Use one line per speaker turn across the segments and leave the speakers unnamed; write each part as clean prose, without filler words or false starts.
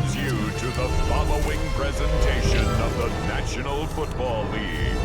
brings you to the following presentation of the National Football League.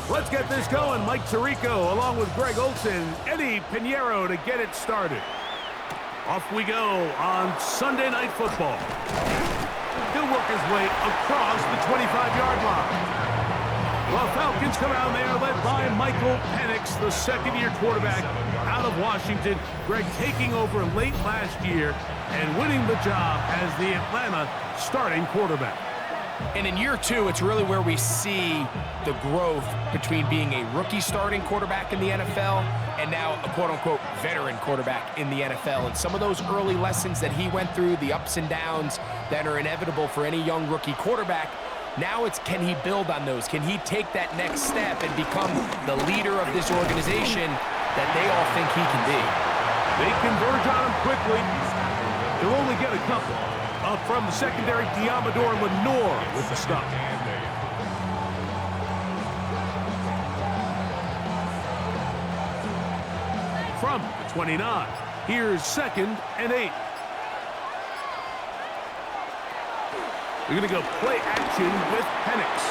Let's get this going. Mike Tirico along with Greg Olson, Eddie Pinheiro to get it started. Off we go on Sunday Night Football. He'll work his way across the 25-yard line. The Falcons come out there led by Michael Penix, the second-year quarterback out of Washington. Greg taking over late last year and winning the job as the Atlanta starting quarterback.
And in year two, it's really where we see the growth between being a rookie starting quarterback in the NFL and now a quote-unquote veteran quarterback in the NFL. And some of those early lessons that he went through, the ups and downs that are inevitable for any young rookie quarterback, now it's can he build on those? Can he take that next step and become the leader of this organization that they all think he can be?
They converge on him quickly. They'll only get a couple. Up from the secondary, Diamador Lenore with the stop. From the 29, here's 2nd and 8. They're going to go play action with Penix.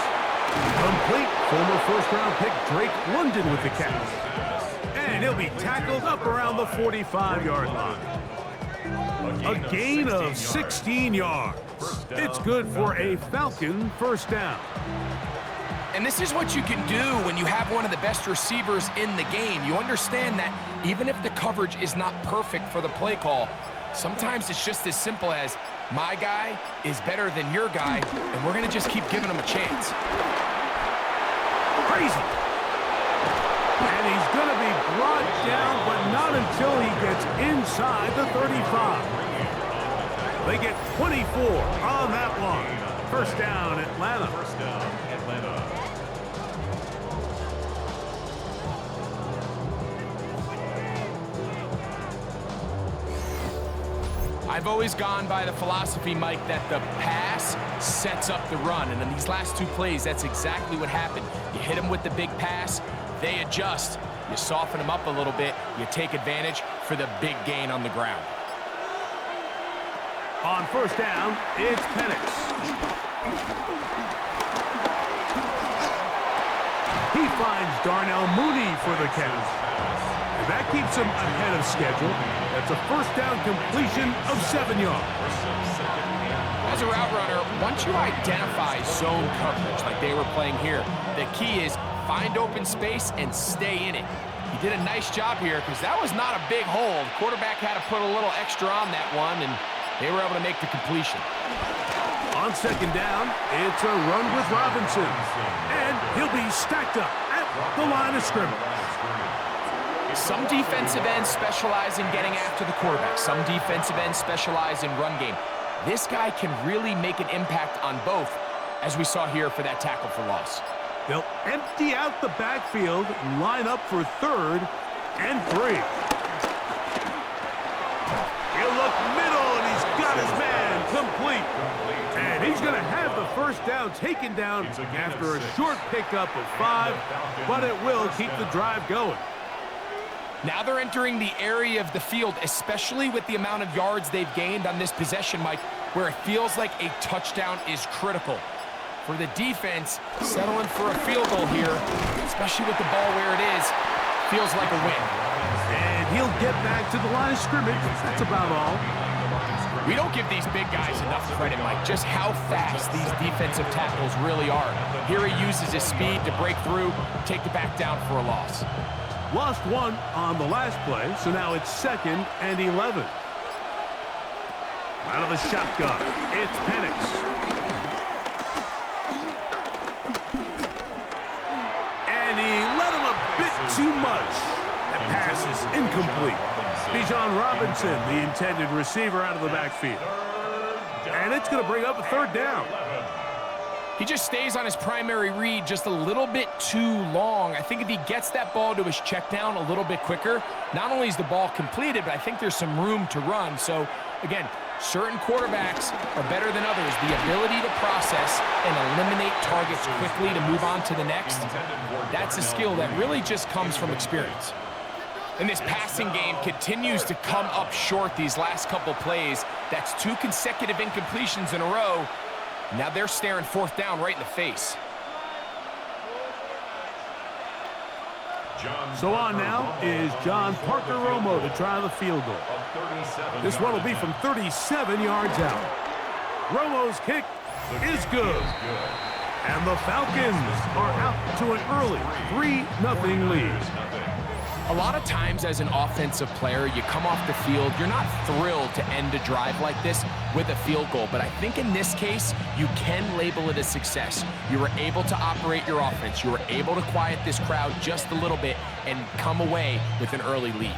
Complete. Former first-round pick Drake London with the catch. And he'll be tackled up around the 45-yard line. A gain of 16 yards. It's good for a Falcon first down.
And this is what you can do when you have one of the best receivers in the game. You understand that even if the coverage is not perfect for the play call, sometimes it's just as simple as my guy is better than your guy, and we're going to just keep giving him a chance.
Crazy. And he's going to be brought down, but not until he gets inside the 35. They get 24 on that one. First down, Atlanta.
I've always gone by the philosophy, Mike, that the pass sets up the run. And in these last two plays, that's exactly what happened. You hit them with the big pass, they adjust. You soften them up a little bit, you take advantage for the big gain on the ground.
On first down, it's Penix. He finds Darnell Mooney for the catch. And that keeps him ahead of schedule. That's a first down completion of 7 yards.
As a route runner, once you identify zone coverage like they were playing here, the key is find open space and stay in it. He did a nice job here because that was not a big hole. The quarterback had to put a little extra on that one, and they were able to make the completion.
On second down, it's a run with Robinson. And he'll be stacked up at the line of scrimmage.
Some defensive ends specialize in getting after the quarterback. Some defensive ends specialize in run game. This guy can really make an impact on both, as we saw here for that tackle for loss.
They'll empty out the backfield and line up for 3rd and 3. He'll look middle, and he's got his man complete. And he's going to have the first down taken down after a short pickup of 5, but it will keep the drive going.
Now they're entering the area of the field, especially with the amount of yards they've gained on this possession, Mike, where it feels like a touchdown is critical. For the defense, settling for a field goal here, especially with the ball where it is, feels like a win.
And he'll get back to the line of scrimmage. That's about all.
We don't give these big guys enough credit, Mike, just how fast these defensive tackles really are. Here he uses his speed to break through, take the back down for a loss.
Lost one on the last play, so now it's 2nd and 11. Out of the shotgun, it's Penix. And he let him a bit too much. That pass is incomplete. Bijan Robinson, the intended receiver, out of the backfield. And it's going to bring up a 3rd down.
He just stays on his primary read just a little bit too long. I think if he gets that ball to his check down a little bit quicker, not only is the ball completed, but I think there's some room to run. So, again, certain quarterbacks are better than others. The ability to process and eliminate targets quickly to move on to the next, that's a skill that really just comes from experience. And this passing game continues to come up short these last couple plays. That's 2 consecutive incompletions in a row. Now they're staring 4th down right in the face.
So on now is John Parker Romo to try the field goal. This one will be from 37 yards out. Romo's kick is good. And the Falcons are out to an early 3-0 lead.
A lot of times as an offensive player, you come off the field, you're not thrilled to end a drive like this with a field goal. But I think in this case, you can label it a success. You were able to operate your offense. You were able to quiet this crowd just a little bit and come away with an early lead.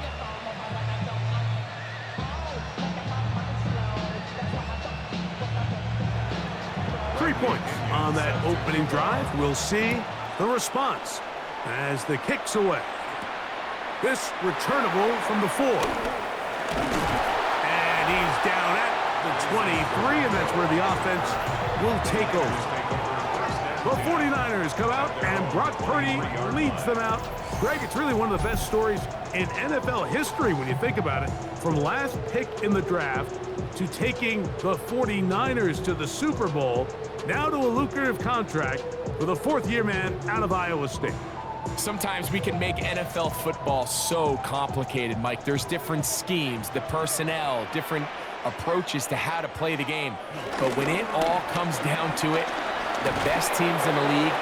Three points on that opening drive. We'll see the response as the kick's away. This returnable from the 4. And he's down at the 23, and that's where the offense will take over. The 49ers come out, and Brock Purdy leads them out. Greg, it's really one of the best stories in NFL history when you think about it. From last pick in the draft to taking the 49ers to the Super Bowl, now to a lucrative contract with a 4th-year man out of Iowa State.
Sometimes we can make NFL football so complicated, Mike. There's different schemes, the personnel, different approaches to how to play the game. But when it all comes down to it, the best teams in the league,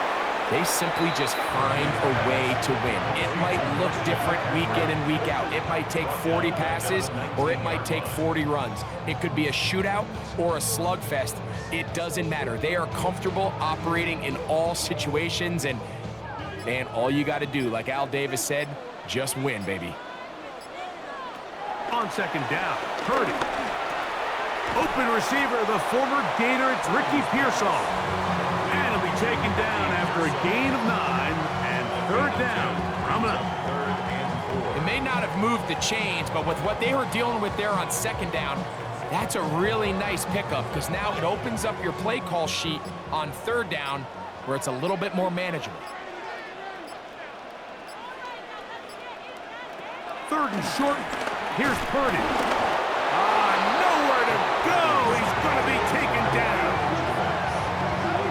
they simply just find a way to win. It might look different week in and week out. It might take 40 passes or it might take 40 runs. It could be a shootout or a slugfest. It doesn't matter. They are comfortable operating in all situations, and all you got to do, like Al Davis said, just win, baby.
On 2nd down, Purdy. Open receiver, the former Gator, it's Ricky Pearsall. And he'll be taken down after a gain of 9 and 3rd down. Coming up.
It may not have moved the chains, but with what they were dealing with there on 2nd down, that's a really nice pickup because now it opens up your play call sheet on 3rd down where it's a little bit more manageable.
3rd and short. Here's Purdy. Nowhere to go. He's going to be taken down.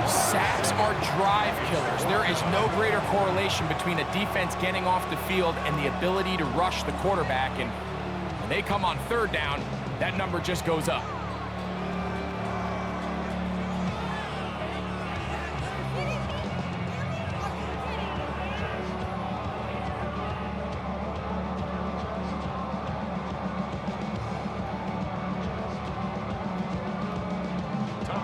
Sacks are drive killers. There is no greater correlation between a defense getting off the field and the ability to rush the quarterback. And when they come on 3rd down, that number just goes up.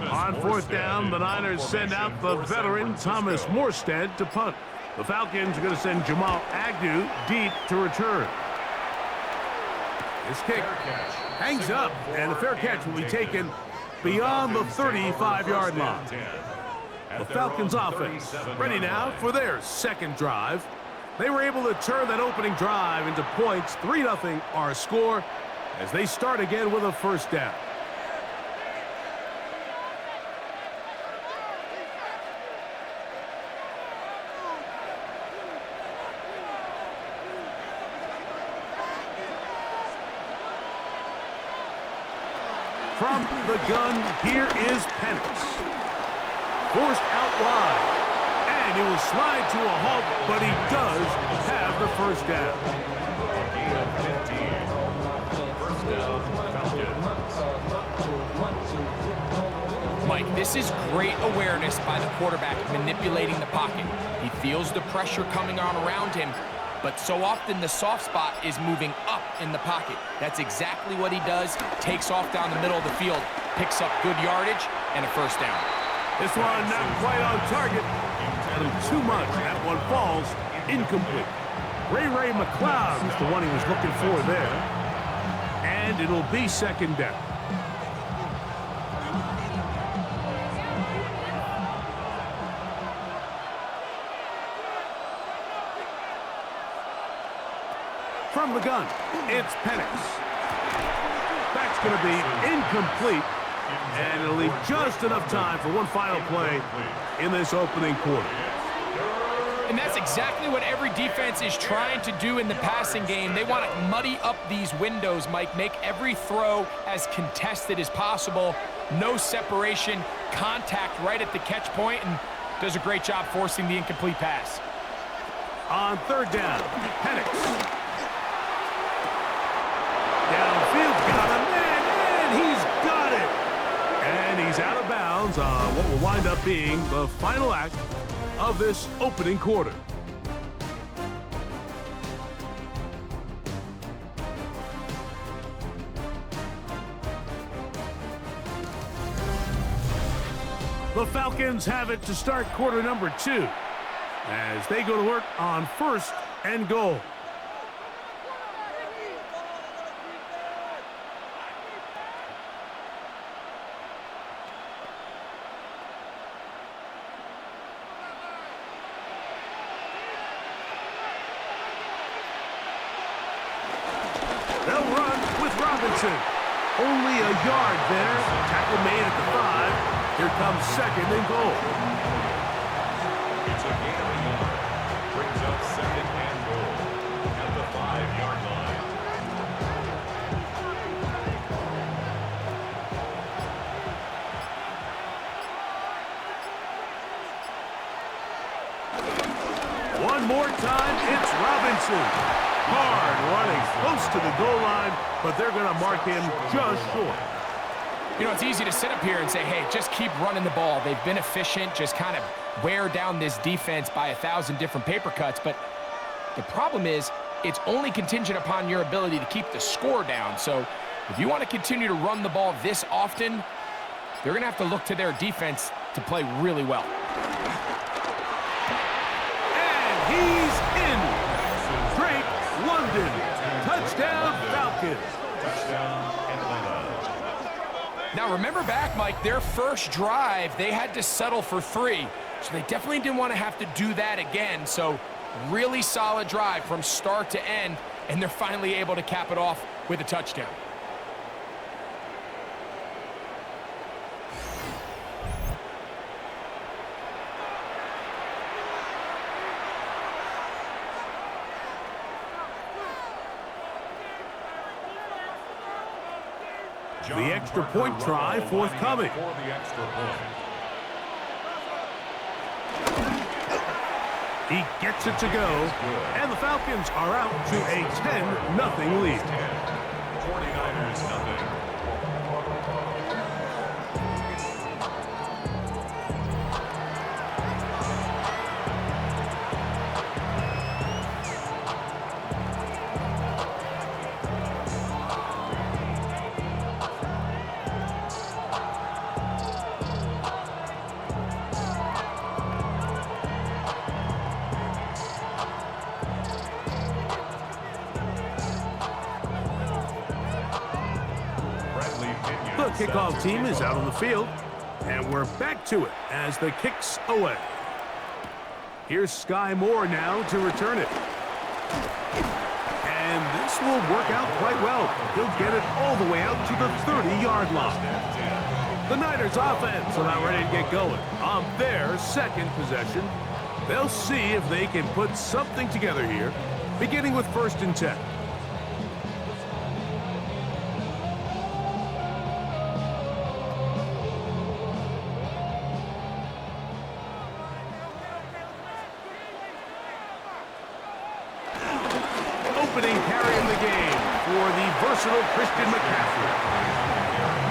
On 4th down, the Niners send out the veteran Thomas Morstead to punt. The Falcons are going to send Jamal Agnew deep to return. This kick hangs up, and the fair catch will be taken beyond the 35-yard line. The Falcons offense ready now for their 2nd drive. They were able to turn that opening drive into points. 3-0 our score as they start again with a 1st down. From the gun, here is Penix. Forced out wide. And he will slide to a halt, but he does have the first down.
Gain of 15. First down, Falcons.
Mike, this is great awareness by the quarterback manipulating the pocket. He feels the pressure coming on around him, but so often the soft spot is moving up in the pocket. That's exactly what he does. Takes off down the middle of the field, picks up good yardage, and a first down.
This one not quite on target. A little too much. That one falls incomplete. Ray McLeod was the one he was looking for there. And it'll be second down. From the gun, it's Penix. That's going to be incomplete. And it'll leave just enough time for one final play in this opening quarter.
And that's exactly what every defense is trying to do in the passing game. They want to muddy up these windows, Mike, make every throw as contested as possible. No separation, contact right at the catch point, and does a great job forcing the incomplete pass.
On third down, Penix. Downfield, got him, and he's got it. And he's out of bounds on what will wind up being the final act of this opening quarter. The Falcons have it to start quarter number 2 as they go to work on first and goal. They'll run with Robinson. Only a yard there. Tackle made at the 5. Here comes second and goal.
It's a gain of a yard. Brings up second and goal at the 5-yard line.
One more time, it's Robinson. Hard running, close to the goal line, but they're going to mark him just short.
You know, it's easy to sit up here and say, hey, just keep running the ball. They've been efficient, just kind of wear down this defense by 1,000 different paper cuts. But the problem is, it's only contingent upon your ability to keep the score down. So if you want to continue to run the ball this often, they're going to have to look to their defense to play really well.
And he's in. Drake London. Touchdown, Falcons.
Touchdown, Atlanta.
Now, remember back, Mike, their first drive, they had to settle for 3. So they definitely didn't want to have to do that again. So really solid drive from start to end, and they're finally able to cap it off with a touchdown.
The extra point try forthcoming.
For the extra point.
He gets it to go, and the Falcons are out to a 10-0 lead.
49ers nothing.
The kickoff team is out on the field, and we're back to it as the kick's away. Here's Sky Moore now to return it. And this will work out quite well. He'll get it all the way out to the 30-yard line. The Niners offense are now ready to get going on their second possession. They'll see if they can put something together here, beginning with 1st and 10. opening carry in the game for the versatile Christian McCaffrey.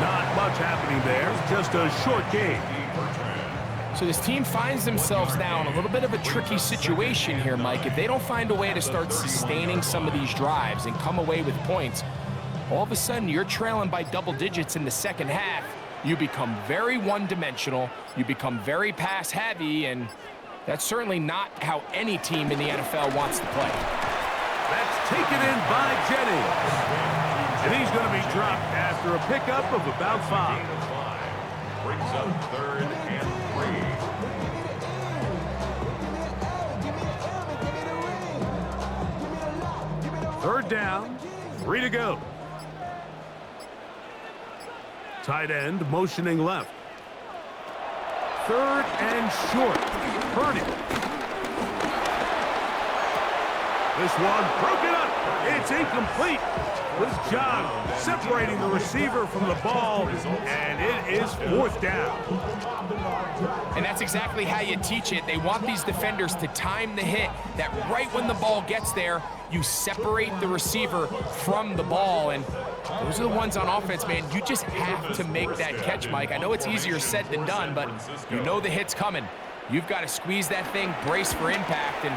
Not much happening there, just a short game.
So this team finds themselves now in a little bit of a tricky situation here, Mike. If they don't find a way to start sustaining some of these drives and come away with points, all of a sudden you're trailing by double digits in the second half. You become very one-dimensional, you become very pass-heavy, and that's certainly not how any team in the NFL wants to play.
That's taken in by Jennings. And he's going to be dropped after a pickup of about 5.
Brings up 3rd and 3.
Third down, 3 to go. Tight end motioning left. 3rd and short. Purdy. This one broken up. It's incomplete. Good job separating the receiver from the ball, and it is 4th down.
And that's exactly how you teach it. They want these defenders to time the hit, that right when the ball gets there, you separate the receiver from the ball. And those are the ones on offense, man. You just have to make that catch, Mike. I know it's easier said than done, but you know the hit's coming. You've got to squeeze that thing, brace for impact, and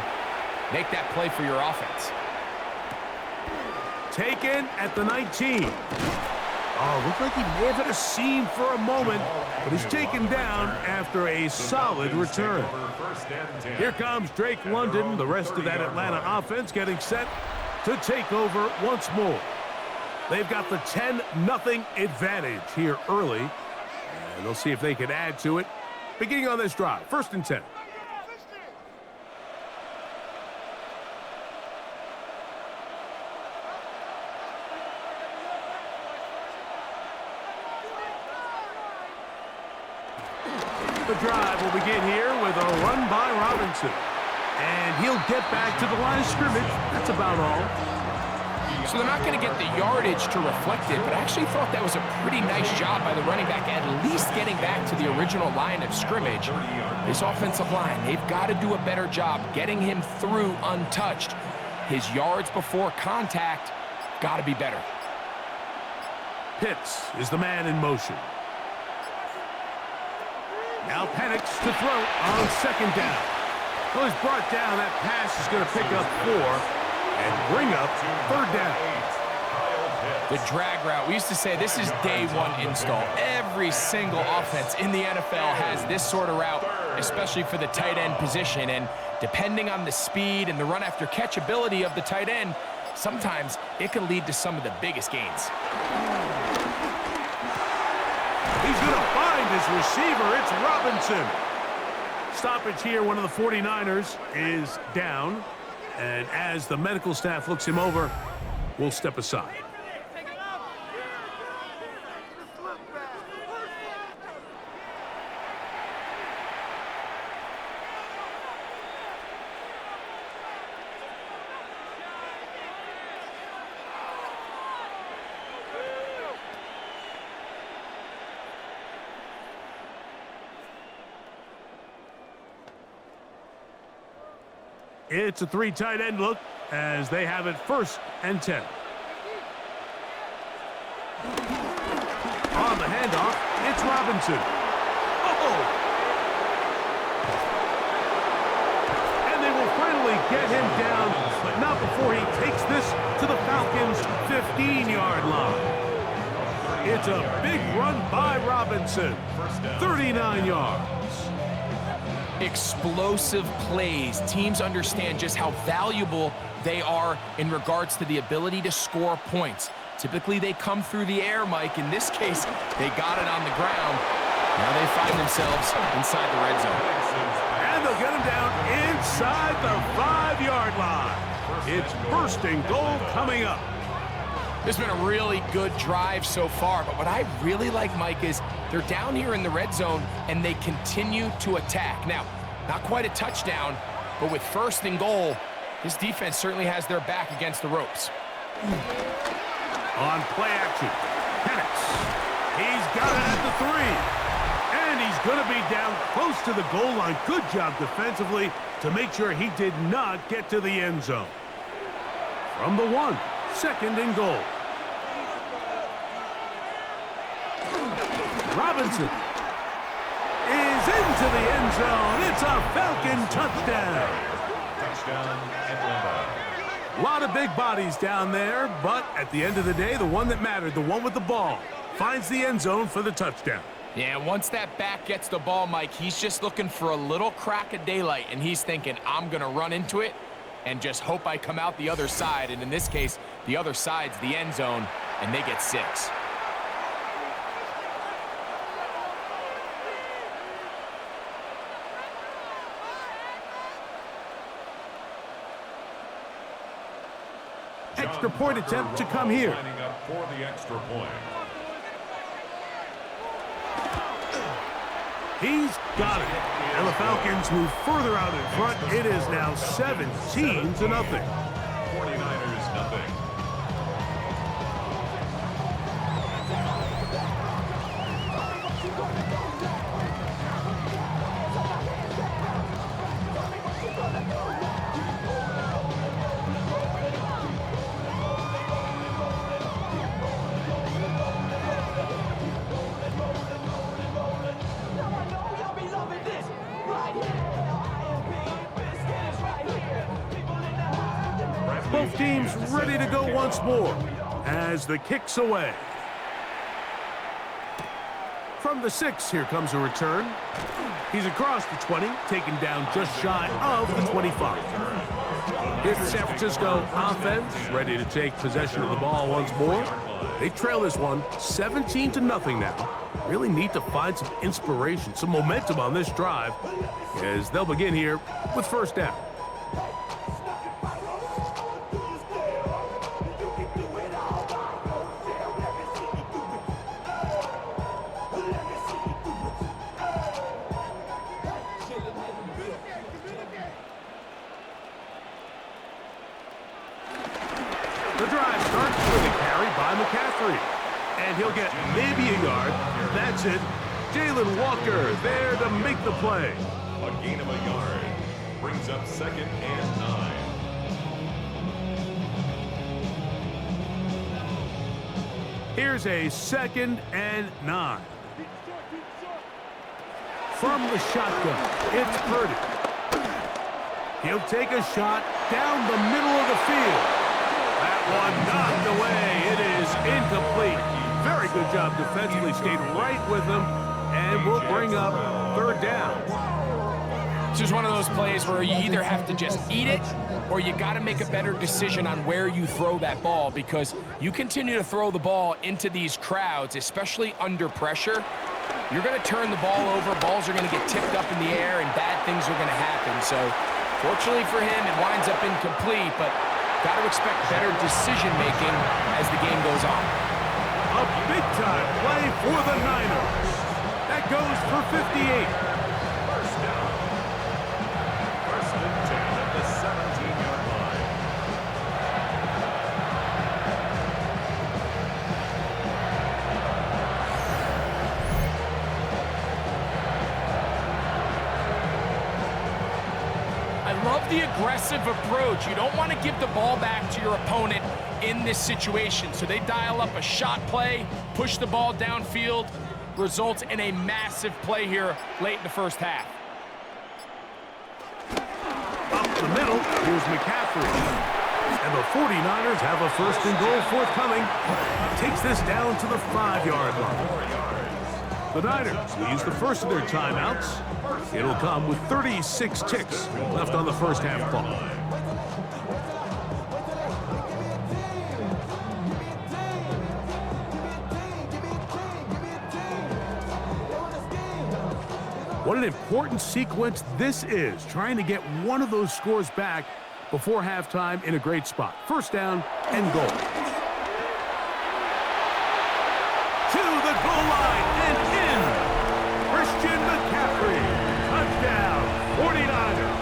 make that play for your offense.
Taken at the 19. Oh, looked like he may have had a seam for a moment, but he's taken down after a solid return. Here comes Drake London, the rest of that Atlanta offense getting set to take over once more. They've got the 10-0 advantage here early, and they'll see if they can add to it. Beginning on this drive, 1st and 10. The drive will begin here with a run by Robinson. And he'll get back to the line of scrimmage. That's about all.
So they're not going to get the yardage to reflect it, but I actually thought that was a pretty nice job by the running back, at least getting back to the original line of scrimmage. This offensive line, they've got to do a better job getting him through untouched. His yards before contact got to be better.
Pitts is the man in motion. Now Penix to throw on 2nd down. Well, he's brought down. That pass is going to pick up 4 and bring up 3rd down.
The drag route. We used to say this is day 1 install. Every single offense in the NFL has this sort of route, especially for the tight end position. And depending on the speed and the run after catch ability of the tight end, sometimes it can lead to some of the biggest gains.
He's going to find his receiver. It's Robinson. Stoppage here. One of the 49ers is down. And as the medical staff looks him over, we'll step aside. It's a 3 tight end look as they have it 1st and 10. On the handoff, it's Robinson. Oh! And they will finally get him down, but not before he takes this to the Falcons' 15-yard line. It's a big run by Robinson, 39 yards.
Explosive plays. Teams understand just how valuable they are in regards to the ability to score points. Typically, they come through the air, Mike. In this case, they got it on the ground. Now they find themselves inside the red zone.
And they'll get him down inside the 5-yard line. It's 1st and goal coming up.
This has been a really good drive so far, but what I really like, Mike, is they're down here in the red zone and they continue to attack. Now, not quite a touchdown, but with 1st and goal, this defense certainly has their back against the ropes.
On play action, Penix. He's got it at the 3. And he's going to be down close to the goal line. Good job defensively to make sure he did not get to the end zone. From the 1, 2nd and goal. Robinson is into the end zone. It's a Falcon touchdown.
Touchdown, Atlanta.
A lot of big bodies down there, but at the end of the day, the one that mattered, the one with the ball, finds the end zone for the touchdown.
Yeah, once that back gets the ball, Mike, he's just looking for a little crack of daylight, and he's thinking, I'm going to run into it and just hope I come out the other side. And in this case, the other side's the end zone, and they get 6.
Extra point attempt to come here.
Lining up for the extra point.
He's got it. And the Falcons move further out in front. It is now 17-0.
49ers, nothing.
Both teams ready to go once more as the kick's away. From the 6, here comes a return. He's across the 20, taken down just shy of the 25. Here's the San Francisco offense, ready to take possession of the ball once more. They trail this one 17-0 now. Really need to find some inspiration, some momentum on this drive as they'll begin here with first down. The drive starts with a carry by McCaffrey. And he'll get maybe a yard. That's it. Jalen Walker there to make the play.
A gain of a yard. Brings up 2nd and 9.
Here's a 2nd and 9. From the shotgun, it's Purdy. He'll take a shot down the middle of the field. That one knocked away. It is incomplete. Very good job defensively. Stayed right with him. And we'll bring up third down.
This is one of those plays where you either have to just eat it or you got to make a better decision on where you throw that ball, because you continue to throw the ball into these crowds, especially under pressure, you're going to turn the ball over, balls are going to get tipped up in the air, and bad things are going to happen. So fortunately for him, it winds up incomplete, but got to expect better decision-making as the game goes on.
A big-time play for the Niners. That goes for 58.
First down. First and 10 at the 17-yard line.
I love the aggressive approach. You don't want to give the ball back to your opponent in this situation. So they dial up a shot play, push the ball downfield, results in a massive play here late in the first half.
Up the middle, here's McCaffrey. And the 49ers have a first and goal forthcoming. Takes this down to the 5-yard line. The Niners will use the first of their timeouts. It'll come with 36 ticks left on the first half clock. What an important sequence this is, trying to get one of those scores back before halftime in a great spot. First down and goal. To the goal line and in. Christian McCaffrey. Touchdown, 49ers.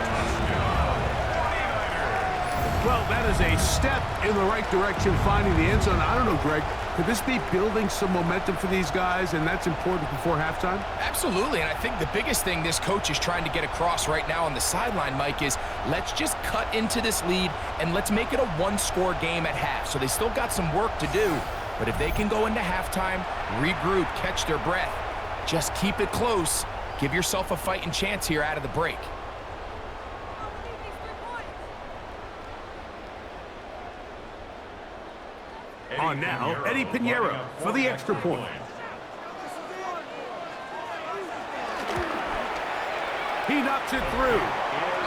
Well, that is a step in the right direction, finding the end zone. I don't know, Greg. Could this be building some momentum for these guys, and that's important before halftime?
Absolutely, and I think the biggest thing this coach is trying to get across right now on the sideline, Mike, is let's just cut into this lead and let's make it a one-score game at half. So they still got some work to do, but if they can go into halftime, regroup, catch their breath, just keep it close, give yourself a fighting chance here out of the break.
On now, Eddie Pinheiro for the extra point. He knocks it through.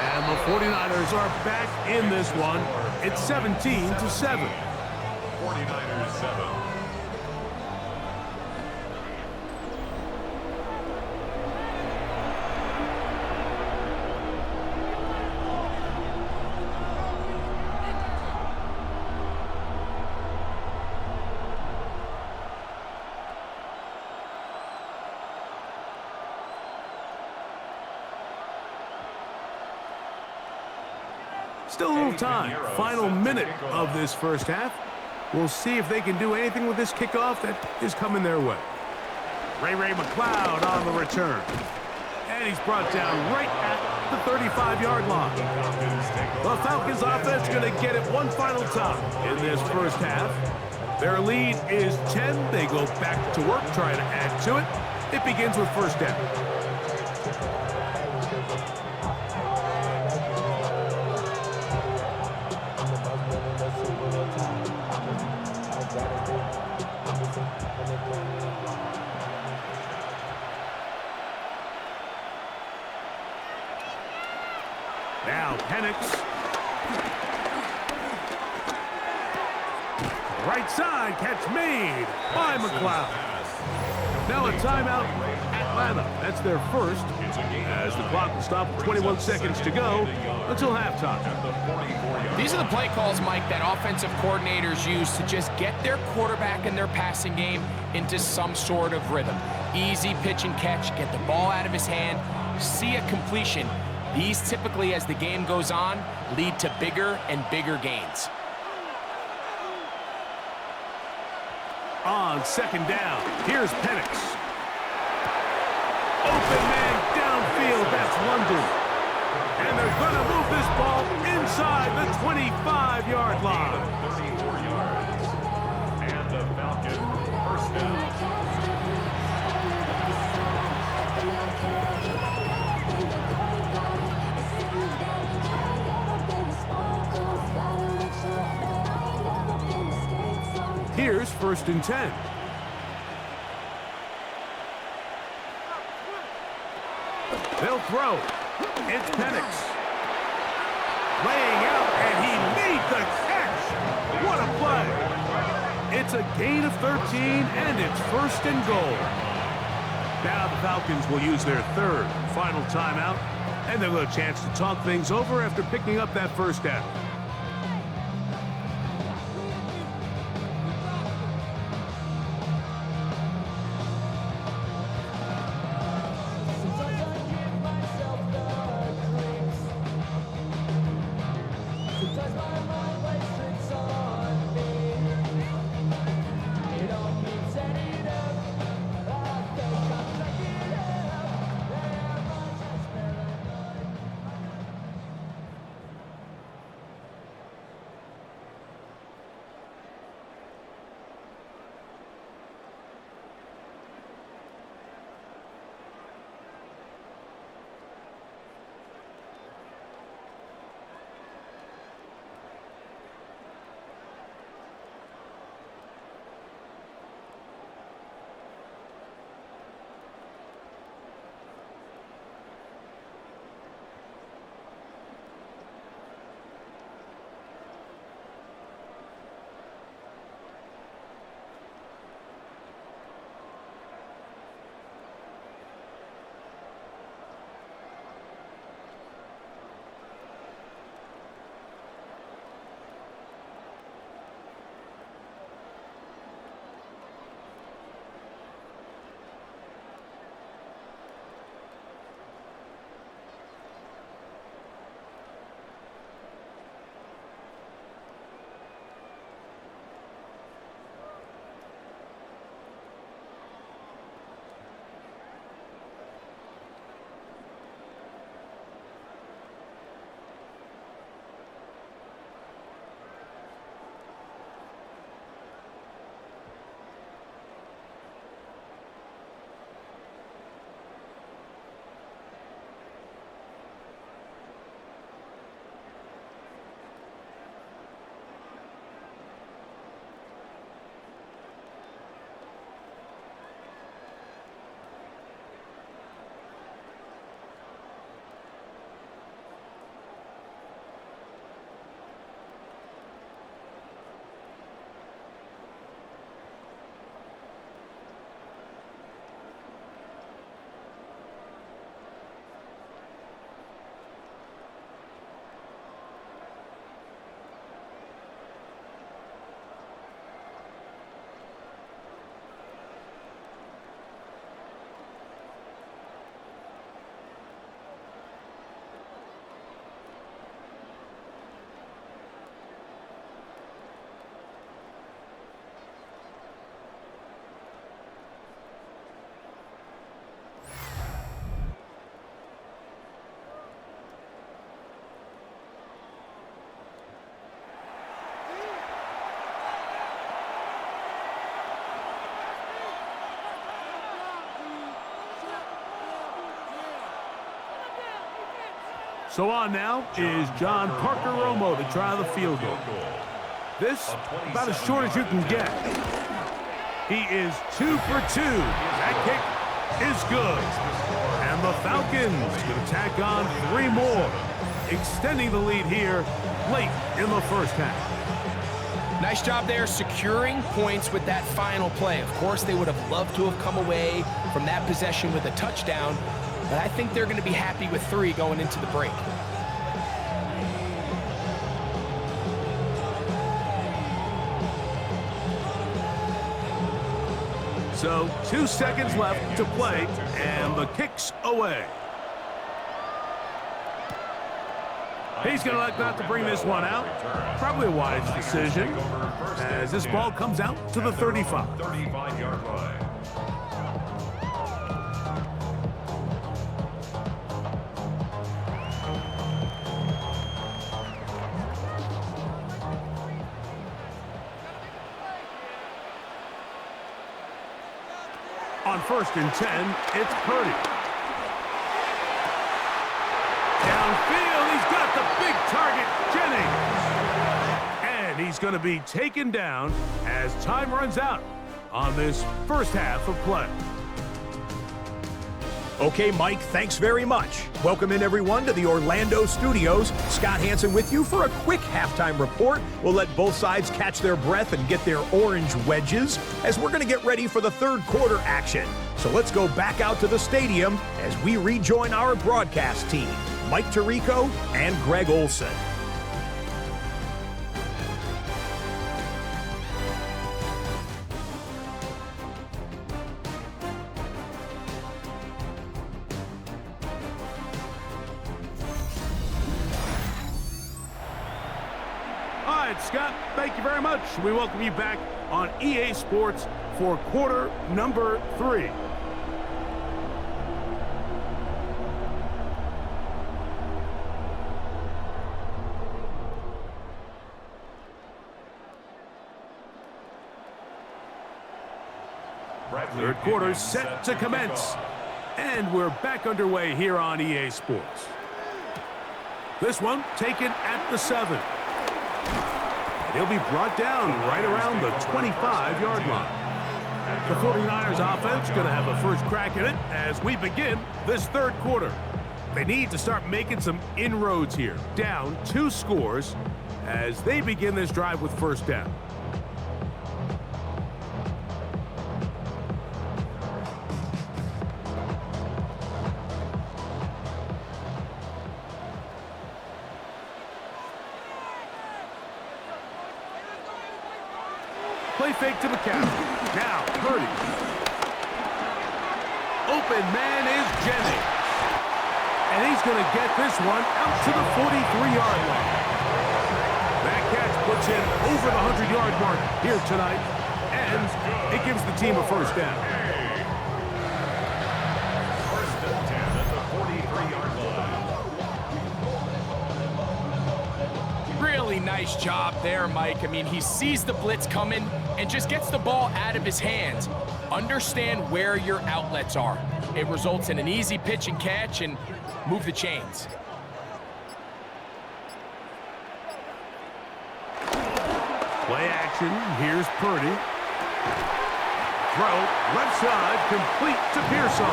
And the 49ers are back in this one. It's 17-7.
49ers 7.
Still a little time. Final minute of this first half. We'll see if they can do anything with this kickoff that is coming their way. Ray McCloud on the return. And he's brought down right at the 35-yard line. The Falcons offense going to get it one final time in this first half. Their lead is 10. They go back to work trying to add to it. It begins with first down. Now Penix. Right side, catch made by McCloud. Now a timeout, Atlanta. That's their first, as the clock will stop with 21 seconds to go until halftime.
These are the play calls, Mike, that offensive coordinators use to just get their quarterback and their passing game into some sort of rhythm. Easy pitch and catch, get the ball out of his hand, see a completion. These typically, as the game goes on, lead to bigger and bigger gains.
On second down, here's Penix. Open man downfield, that's London. And they're going to move this ball inside the 25-yard line.
34 yards. And the Falcons first down.
Here's first and 10. They'll throw. It's Penix. Laying out, and he made the catch. What a play. It's a gain of 13, and it's first and goal. Now the Falcons will use their third final timeout, and they'll have a chance to talk things over after picking up that first down. So on now is John Parker Romo to try the field goal. This, about as short as you can get. He is 2 for 2. That kick is good. And the Falcons going to tack on 3 more, extending the lead here late in the first half.
Nice job there securing points with that final play. Of course, they would have loved to have come away from that possession with a touchdown, but I think they're going to be happy with 3 going into the break.
So 2 seconds left to play, and the kick's away. He's going to elect not to bring this one out. Probably a wise decision, as this ball comes out to the 35.
35-yard line.
On 1st and 10, it's Purdy. Downfield, he's got the big target, Jennings. And he's going to be taken down as time runs out on this first half of play.
Okay, Mike, thanks very much. Welcome in, everyone, to the Orlando studios. Scott Hansen with you for a quick halftime report. We'll let both sides catch their breath and get their orange wedges as we're going to get ready for the third quarter action. So let's go back out to the stadium as we rejoin our broadcast team, Mike Tirico and Greg Olson.
Scott, thank you very much. We welcome you back on EA Sports for quarter number 3. Third quarter set to commence. And we're back underway here on EA Sports. This one taken at the 7. He'll be brought down right around the 25-yard line. The 49ers offense going to have a first crack at it as we begin this third quarter. They need to start making some inroads here. Down 2 scores as they begin this drive with first down. Play fake to McCaffrey. Now, Purdy. Open man is Jennings. And he's going to get this one out to the 43-yard line. That catch puts him over the 100-yard mark here tonight, and it gives the team a first down.
First and 10 at the 43-yard line.
Really nice job there, Mike. I mean, he sees the blitz coming and just gets the ball out of his hands. Understand where your outlets are. It results in an easy pitch and catch and move the chains.
Play action. Here's Purdy. Throw left side, complete to Pearson.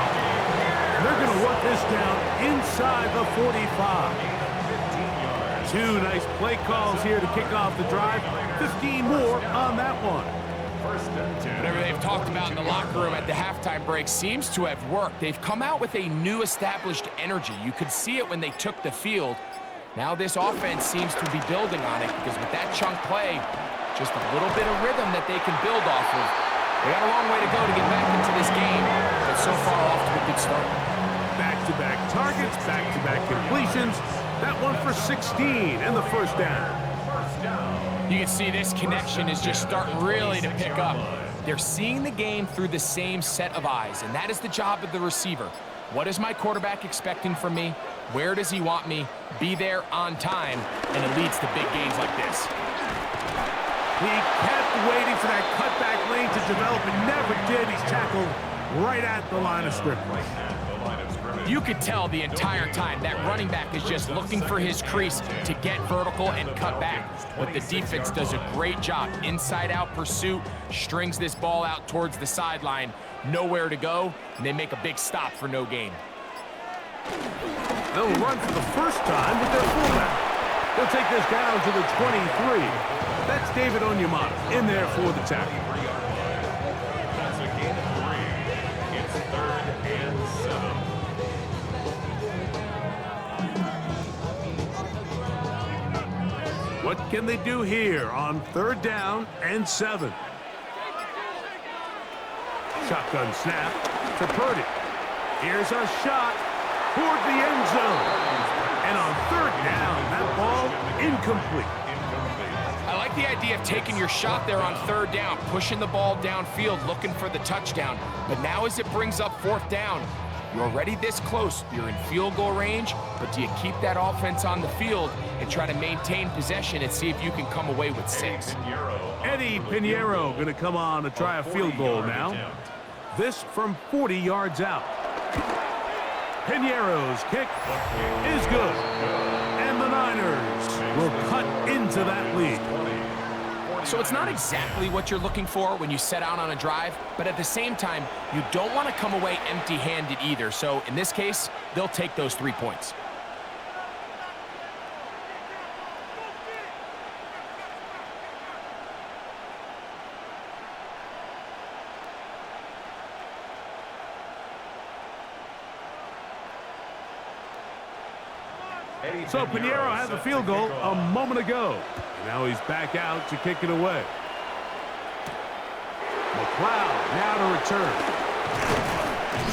And they're going to want this down inside the 45. 2 nice play calls here to kick off the drive. 15 more on that one.
Whatever they've talked about in the locker room at the halftime break seems to have worked. They've come out with a new established energy. You could see it when they took the field. Now this offense seems to be building on it because with that chunk play, just a little bit of rhythm that they can build off of. They got a long way to go to get back into this game, but so far off to a good start.
Back-to-back targets, back-to-back completions. That one for 16 and the first down.
You can see this connection is just starting really to pick up. They're seeing the game through the same set of eyes, and that is the job of the receiver. What is my quarterback expecting from me? Where does he want me? Be there on time, and it leads to big gains like this.
He kept waiting for that cutback lane to develop and never did. He's tackled right at the line of scrimmage.
Right at the line of scrimmage.
You could tell the entire time that running back is just looking for his crease to get vertical and cut back. But the defense does a great job. Inside-out pursuit, strings this ball out towards the sideline, nowhere to go, and they make a big stop for no gain.
They'll run for the first time with their fullback. They'll take this down to the 23. That's David Onyemata in there for the tackle.
That's a gain of 3. It's 3rd and 7.
What can they do here on 3rd down and 7? Shotgun snap to Purdy. Here's a shot toward the end zone. And on 3rd down, that ball incomplete.
I like the idea of taking your shot there on 3rd down, pushing the ball downfield, looking for the touchdown. But now as it brings up 4th down, you're already this close. You're in field goal range, but do you keep that offense on the field and try to maintain possession and see if you can come away with 6?
Eddie Pinheiro going to come on to try a field goal now. This from 40 yards out. Pinheiro's kick is good. And the Niners will cut into that lead.
So it's not exactly what you're looking for when you set out on a drive, but at the same time, you don't want to come away empty-handed either. So in this case, they'll take those 3 points.
So Pinheiro had the field goal a moment ago. Now he's back out to kick it away. McLeod now to return.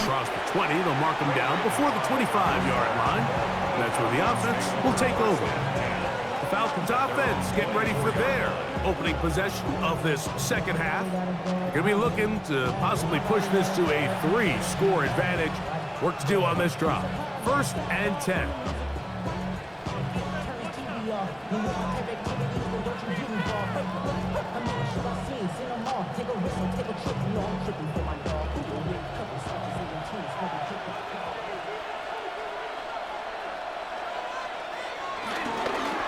Across the 20, they'll mark him down before the 25-yard line. That's where the offense will take over. The Falcons offense getting ready for their opening possession of this second half. They're going to be looking to possibly push this to a 3-score advantage. Work to do on this drive. 1st and 10.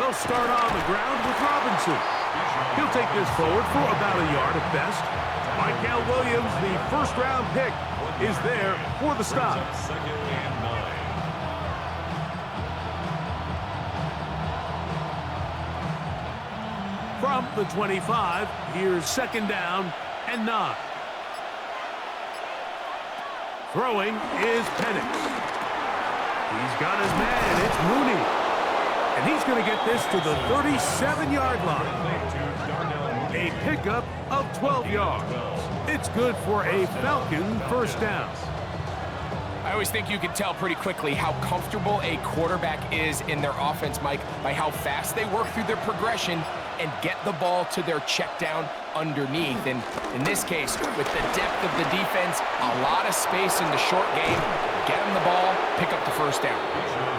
They'll start on the ground with Robinson. He'll take this forward for about a yard at best. Michael Williams, the first-round pick, is there for the stop.
2nd and 9.
From the 25, here's 2nd down and 9. Throwing is Penix. He's got his man. It's Mooney. And he's going to get this to the 37-yard line. A pickup of 12 yards. It's good for a Falcon first down.
I always think you can tell pretty quickly how comfortable a quarterback is in their offense, Mike, by how fast they work through their progression and get the ball to their check down underneath. And in this case, with the depth of the defense, a lot of space in the short game, get him the ball, pick up the first down.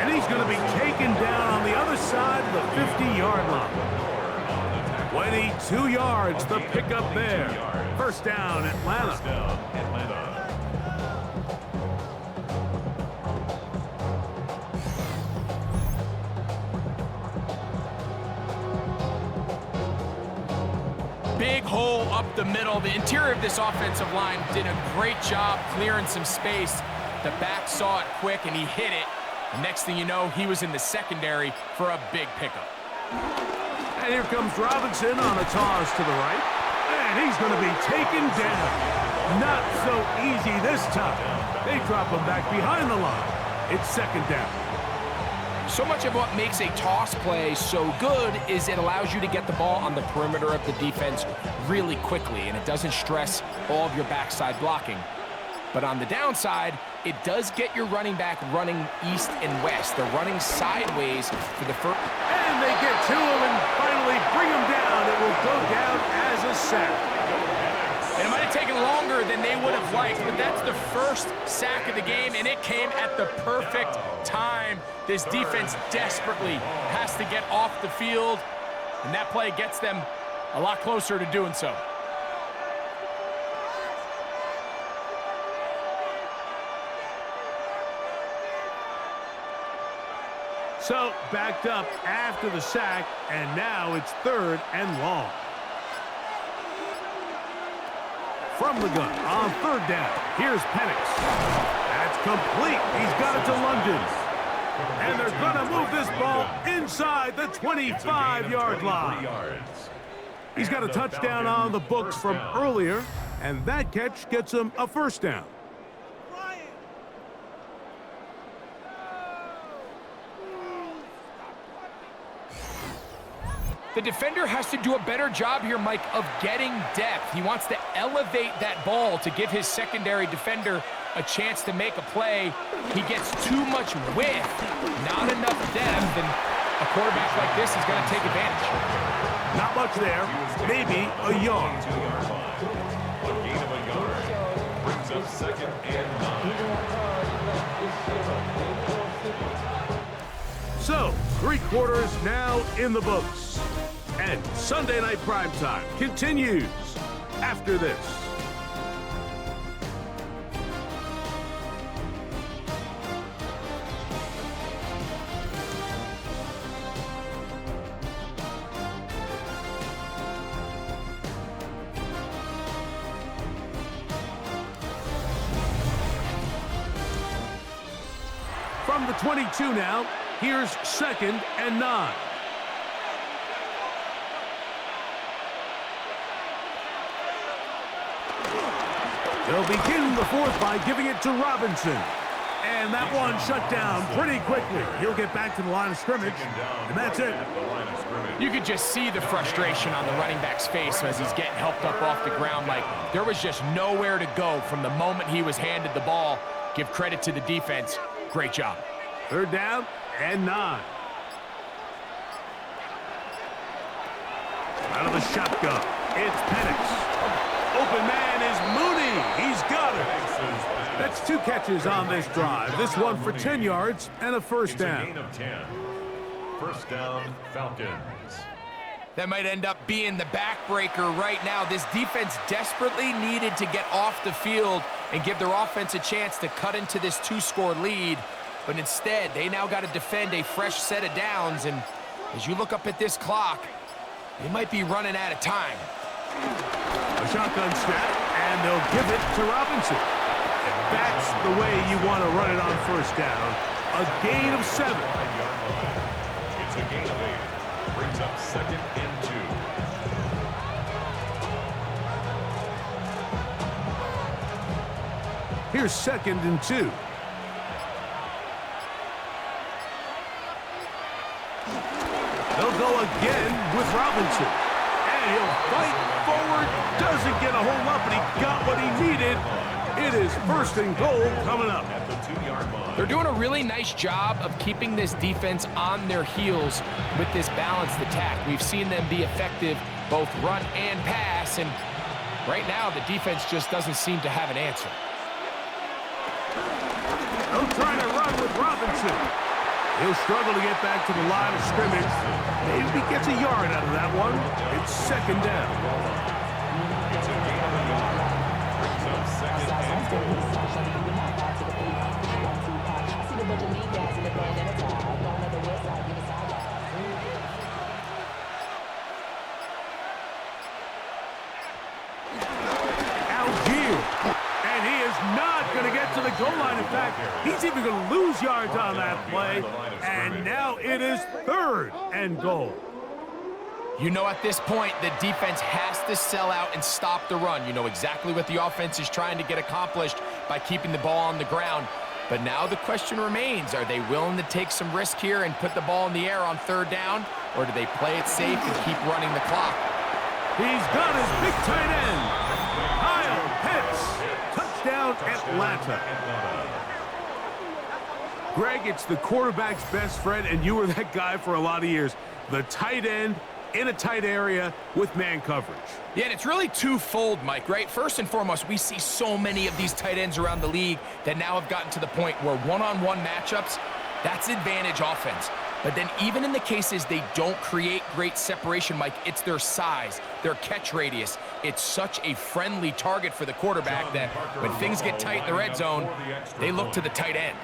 And he's going to be taken down on the other side of the 50-yard line. 22 yards, the pickup there. First down, Atlanta.
Big hole up the middle. The interior of this offensive line did a great job clearing some space. The back saw it quick, and he hit it. The next thing you know, he was in the secondary for a big pickup.
And here comes Robinson on a toss to the right. And he's going to be taken down. Not so easy this time. They drop him back behind the line. It's 2nd down.
So much of what makes a toss play so good is it allows you to get the ball on the perimeter of the defense really quickly, and it doesn't stress all of your backside blocking. But on the downside, it does get your running back running east and west. They're running sideways for the first.
And they get to him and finally bring him down. It will go down as a sack.
And it might have taken longer than they would have liked, but that's the first sack of the game, and it came at the perfect time. This defense desperately has to get off the field, and that play gets them a lot closer to doing so.
So, backed up after the sack, and now it's 3rd and long. From the gun on 3rd down, here's Penix. That's complete. He's got it to London. And they're going to move this ball inside the 25-yard line. He's got a touchdown on the books from earlier, and that catch gets him a 1st down.
The defender has to do a better job here, Mike, of getting depth. He wants to elevate that ball to give his secondary defender a chance to make a play. He gets too much width, not enough depth, and a quarterback like this is going to take advantage.
Not much there, maybe a yard.
A gain of a yard brings up 2nd and 9.
So, 3 quarters now in the books. And Sunday Night Primetime continues after this. From the 22 now, here's 2nd and 9. They'll begin the 4th by giving it to Robinson. And that one shut down pretty quickly. He'll get back to the line of scrimmage, and that's it.
You could just see the frustration on the running back's face as he's getting helped up off the ground. Like, there was just nowhere to go from the moment he was handed the ball. Give credit to the defense. Great job.
3rd down and 9. Out of the shotgun, it's Penix. Open man is Mooney. He's got it. That's 2 catches on this drive. This one for 10 yards and a 1st down.
Gain of 10. 1st down, Falcons.
That might end up being the backbreaker right now. This defense desperately needed to get off the field and give their offense a chance to cut into this 2-score lead. But instead, they now got to defend a fresh set of downs. And as you look up at this clock, they might be running out of time.
A shotgun snap, and they'll give it to Robinson. And that's the way you want to run it on 1st down. A gain of 7.
It's a gain of 8. Brings up 2nd and
2. Here's 2nd and 2. They'll go again with Robinson. And he'll fight forward. Doesn't get a whole lot, but he got what he needed. It is 1st and goal coming up.
At the 2-yard line.
They're doing a really nice job of keeping this defense on their heels with this balanced attack. We've seen them be effective both run and pass, and right now the defense just doesn't seem to have an answer.
They'll try to run with Robinson. He'll struggle to get back to the line of scrimmage. Maybe gets a yard out of that one. It's 2nd down.
It's a gain of a yard. Brings up 2nd and 4.
To the goal line. In fact, he's even going to lose yards on that play. And now it is 3rd and goal.
You know, at this point, the defense has to sell out and stop the run. You know exactly what the offense is trying to get accomplished by keeping the ball on the ground. But now the question remains, are they willing to take some risk here and put the ball in the air on 3rd down? Or do they play it safe and keep running the clock?
He's got his big tight end. Kyle Pitts. Touchdown, Atlanta. Greg, it's the quarterback's best friend, and you were that guy for a lot of years. The tight end in a tight area with man coverage.
Yeah, and it's really twofold, Mike, right? First and foremost, we see so many of these tight ends around the league that now have gotten to the point where one-on-one matchups, that's advantage offense. But then even in the cases they don't create great separation, Mike, it's their size, their catch radius. It's such a friendly target for the quarterback that when things get tight in the red zone, they look to the tight end.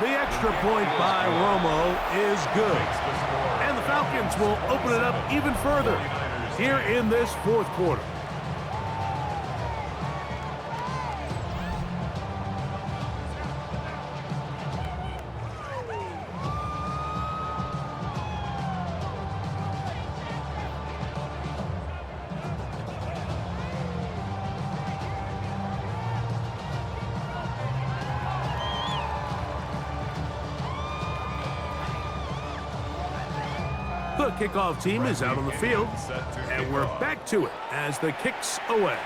The extra point by Romo is good. And the Falcons will open it up even further here in this fourth quarter. The kickoff team is out on the field, and we're back to it as the kick's away.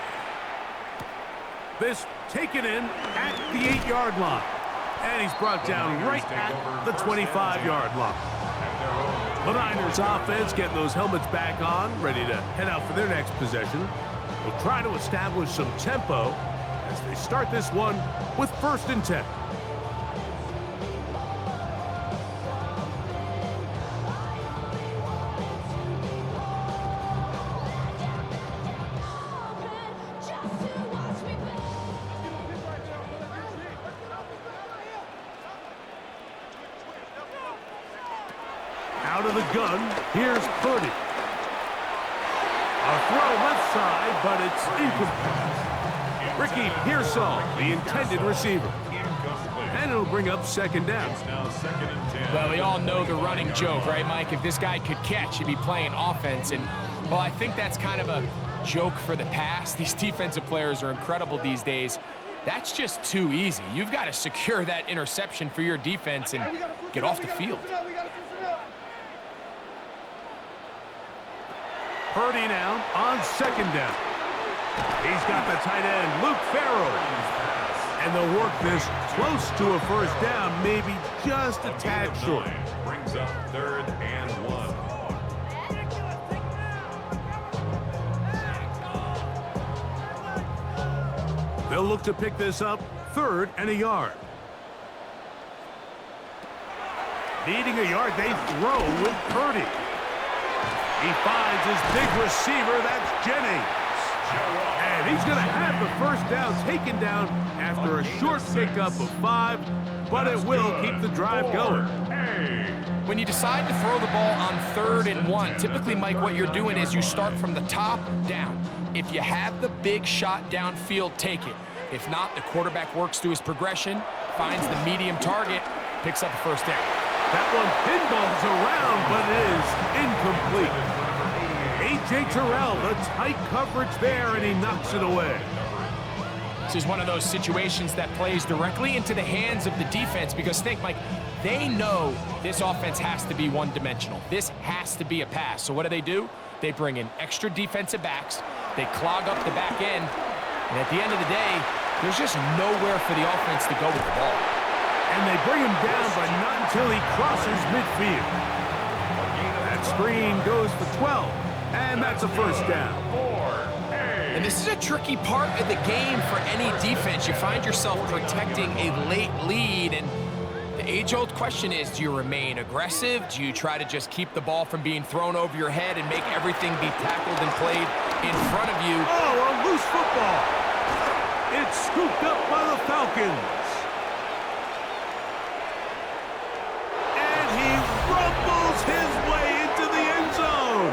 This taken in at the 8-yard line, and he's brought down right at the 25-yard line. The Niners offense getting those helmets back on, ready to head out for their next possession. Will try to establish some tempo as they start this one with 1st and 10. Out of the gun, here's Purdy. A throw left side, but it's incomplete. Ricky Pearsall, the intended receiver. And it'll bring up 2nd down.
Well, we all know the running joke, right, Mike? If this guy could catch, he'd be playing offense. And, well, I think that's kind of a joke for the past. These defensive players are incredible these days. That's just too easy. You've got to secure that interception for your defense and get off the field.
Purdy now on 2nd down. He's got the tight end, Luke Farrell. And they'll work this close to a 1st down, maybe just a tad short.
Brings up 3rd and 1.
They'll look to pick this up 3rd and a yard. Needing a yard, they throw with Purdy. He finds his big receiver, that's Jennings. And he's going to have the 1st down taken down after a short pickup of 5, but it will keep the drive going.
When you decide to throw the ball on 3rd and 1, typically, Mike, what you're doing is you start from the top down. If you have the big shot downfield, take it. If not, the quarterback works through his progression, finds the medium target, picks up the 1st down.
That one pinballs around, but it is incomplete. A.J. Terrell, the tight coverage there, and he knocks it away.
This is one of those situations that plays directly into the hands of the defense because, think, Mike, they know this offense has to be one-dimensional. This has to be a pass. So what do? They bring in extra defensive backs. They clog up the back end. And at the end of the day, there's just nowhere for the offense to go with the ball.
And they bring him down, but not until he crosses midfield. That screen goes for 12, and that's a 1st down.
And this is a tricky part of the game for any defense. You find yourself protecting a late lead, and the age-old question is, do you remain aggressive? Do you try to just keep the ball from being thrown over your head and make everything be tackled and played in front of you?
Oh, a loose football. It's scooped up by the Falcons. Rumbles his way into the end zone.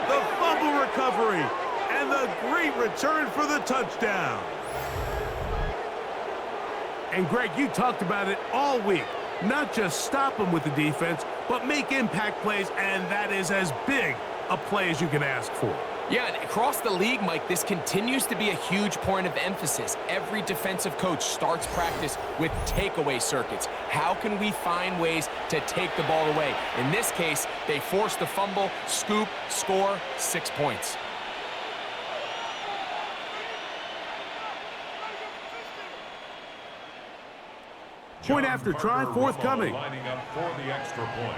The fumble recovery and the great return for the touchdown. And Greg, you talked about it all week. Not just stop him with the defense, but make impact plays, and that is as big a play as you can ask for.
Yeah, and across the league, Mike, this continues to be a huge point of emphasis. Every defensive coach starts practice with takeaway circuits. How can we find ways to take the ball away? In this case, they force the fumble, scoop, score, 6 points.
Point after try forthcoming.
Lining up for the extra point.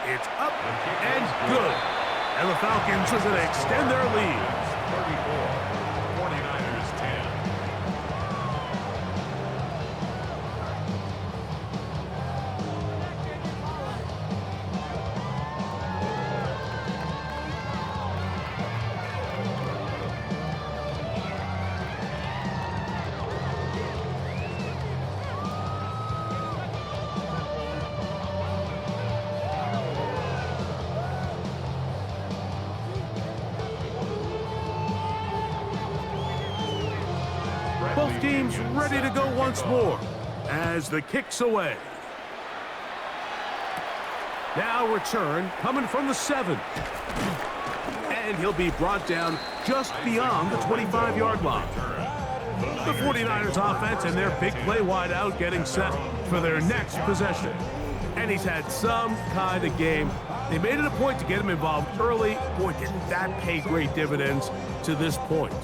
It's up and good. And the Falcons are going to extend their lead.
34, 49ers 10.
is ready to go once more as the kick's away. Now return coming from the 7. And he'll be brought down just beyond the 25-yard line. The 49ers offense and their big play wideout getting set for their next possession. And he's had some kind of game. They made it a point to get him involved early. Boy, did that pay great dividends to this point.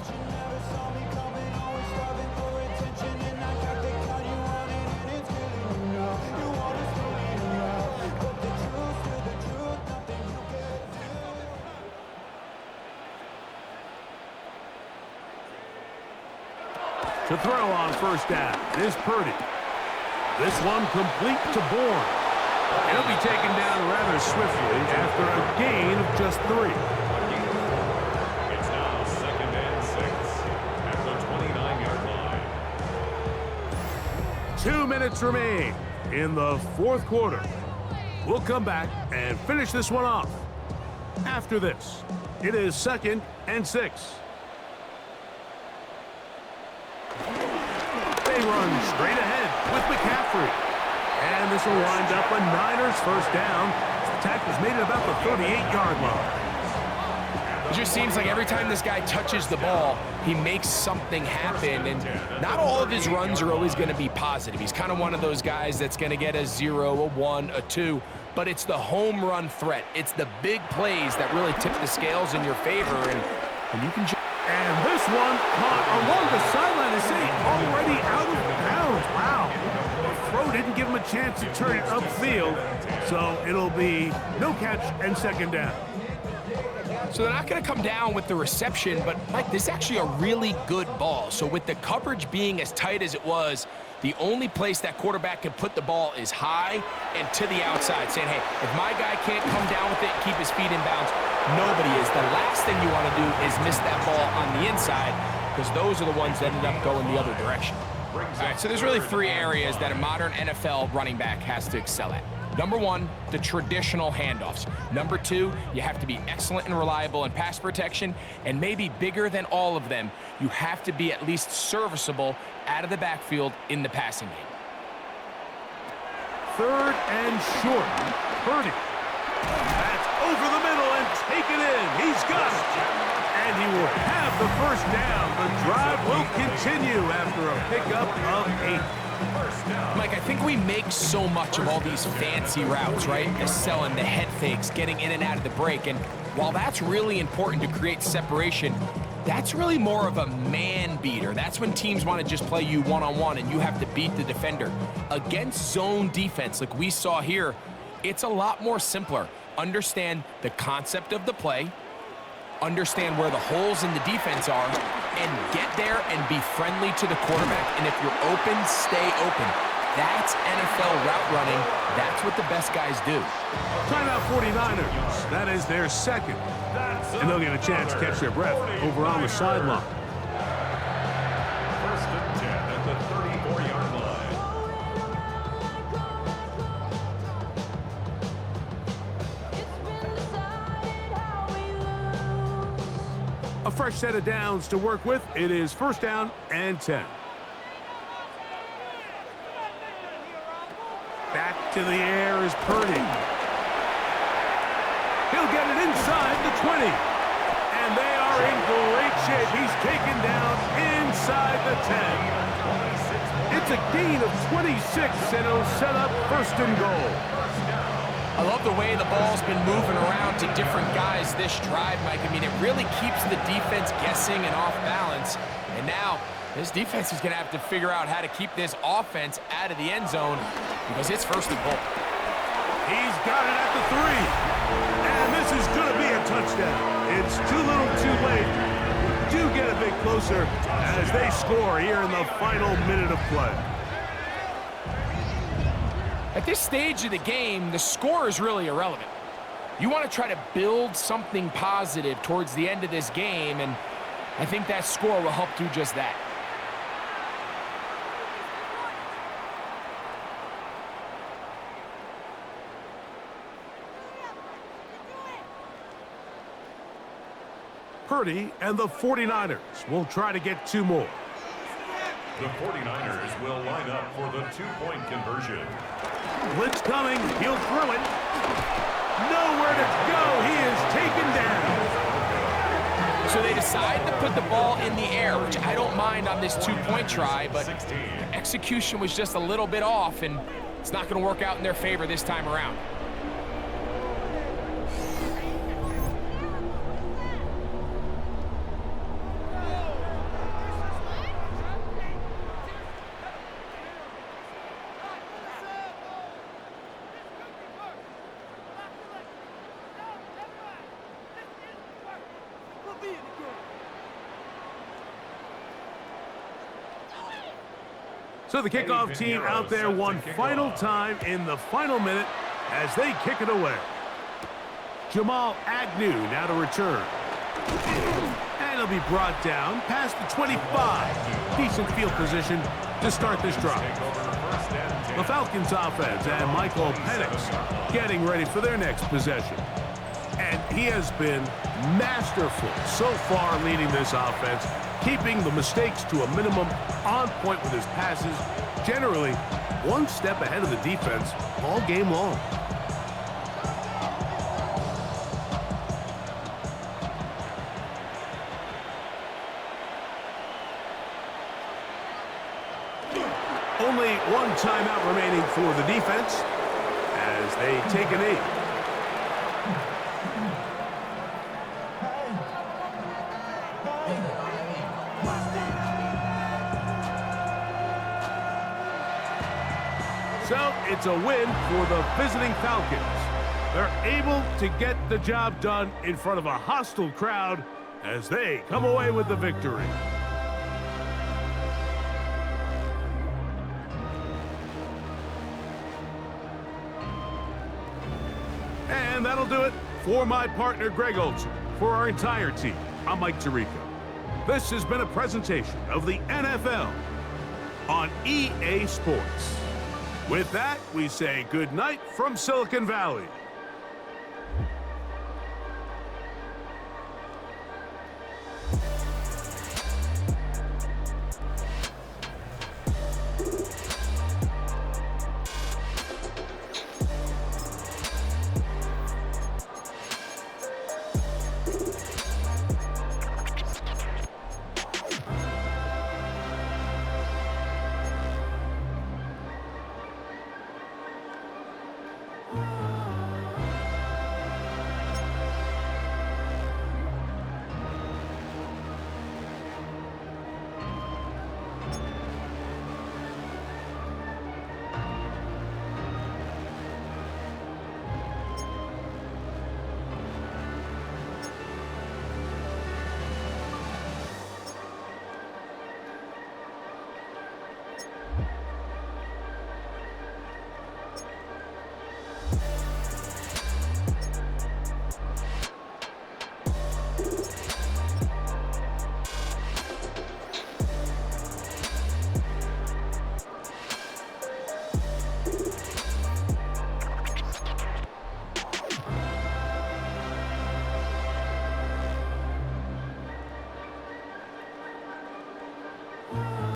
To throw on first down is Purdy. This one complete to Bourne. He'll be taken down rather swiftly after a gain of just 3.
It's now 2nd and 6 at the 29-yard line.
2 minutes remain in the 4th quarter. We'll come back and finish this one off. After this, it is 2nd and 6. They run straight ahead with McCaffrey. And this will wind up a Niners first down. The tackle's made it about the 38-yard line.
It just seems like every time this guy touches the ball, he makes something happen. And not all of his runs are always going to be positive. He's kind of one of those guys that's going to get a 0, a 1, a 2. But it's the home run threat. It's the big plays that really tip the scales in your favor. And you can just...
And this one caught along the sideline is already out of bounds. Wow. The throw didn't give him a chance to turn it upfield, so it'll be no catch and 2nd down.
So they're not going to come down with the reception, but, Mike, this is actually a really good ball. So with the coverage being as tight as it was, the only place that quarterback can put the ball is high and to the outside, saying, hey, if my guy can't come down with it and keep his feet in bounds, nobody is. The last thing you want to do is miss that ball on the inside, because those are the ones that end up going the other direction. All right, so there's really 3 areas that a modern NFL running back has to excel at. Number 1, the traditional handoffs. Number 2, you have to be excellent and reliable in pass protection, and maybe bigger than all of them, you have to be at least serviceable out of the backfield in the passing game.
3rd and short. Purdy. That's over the middle and taken in. He's got it. And he will have the first down. The drive will continue after a pickup of 8.
Mike, I think we make so much of all these fancy routes, right? The selling, the head fakes, getting in and out of the break. And while that's really important to create separation, that's really more of a man beater. That's when teams want to just play you one-on-one and you have to beat the defender. Against zone defense like we saw here, it's a lot more simpler. Understand the concept of the play, understand where the holes in the defense are, and get there and be friendly to the quarterback. And if you're open, stay open. That's NFL route running. That's what the best guys do.
Timeout 49ers. That is their 2nd. And they'll get a chance to catch their breath over on the sideline.
1st and 10 at the 34-yard line.
A fresh set of downs to work with. It is 1st down and 10. Back to the air is Purdy. He'll get it inside the 20. And they are in great shape. He's taken down inside the 10. It's a gain of 26, and it'll set up 1st and goal.
I love the way the ball's been moving around to different guys this drive, Mike. I mean, it really keeps the defense guessing and off balance. And now this defense is going to have to figure out how to keep this offense out of the end zone because it's 1st and goal.
He's got it at the 3. And this is going to be a touchdown. It's too little too late. Do get a bit closer as they score here in the final minute of play.
At this stage of the game, the score is really irrelevant. You want to try to build something positive towards the end of this game, and I think that score will help do just that.
Purdy and the 49ers will try to get 2 more.
The 49ers will line up for the two-point conversion.
Blitz coming. He'll throw it. Nowhere to go. He is taken down.
So they decide to put the ball in the air, which I don't mind on this two-point try, but execution was just a little bit off, and it's not going to work out in their favor this time around.
So the kickoff team out there one final time in the final minute as they kick it away. Jamal Agnew now to return. And he'll be brought down past the 25. Decent field position to start this drive. The Falcons offense and Michael Penix getting ready for their next possession. And he has been masterful so far leading this offense, keeping the mistakes to a minimum, on point with his passes, generally one step ahead of the defense all game long. Only one timeout remaining for the defense as they take a knee. So it's a win for the visiting Falcons. They're able to get the job done in front of a hostile crowd as they come away with the victory. And that'll do it for my partner, Greg Olson. For our entire team, I'm Mike Tirico. This has been a presentation of the NFL on EA Sports. With that, we say good night from Silicon Valley.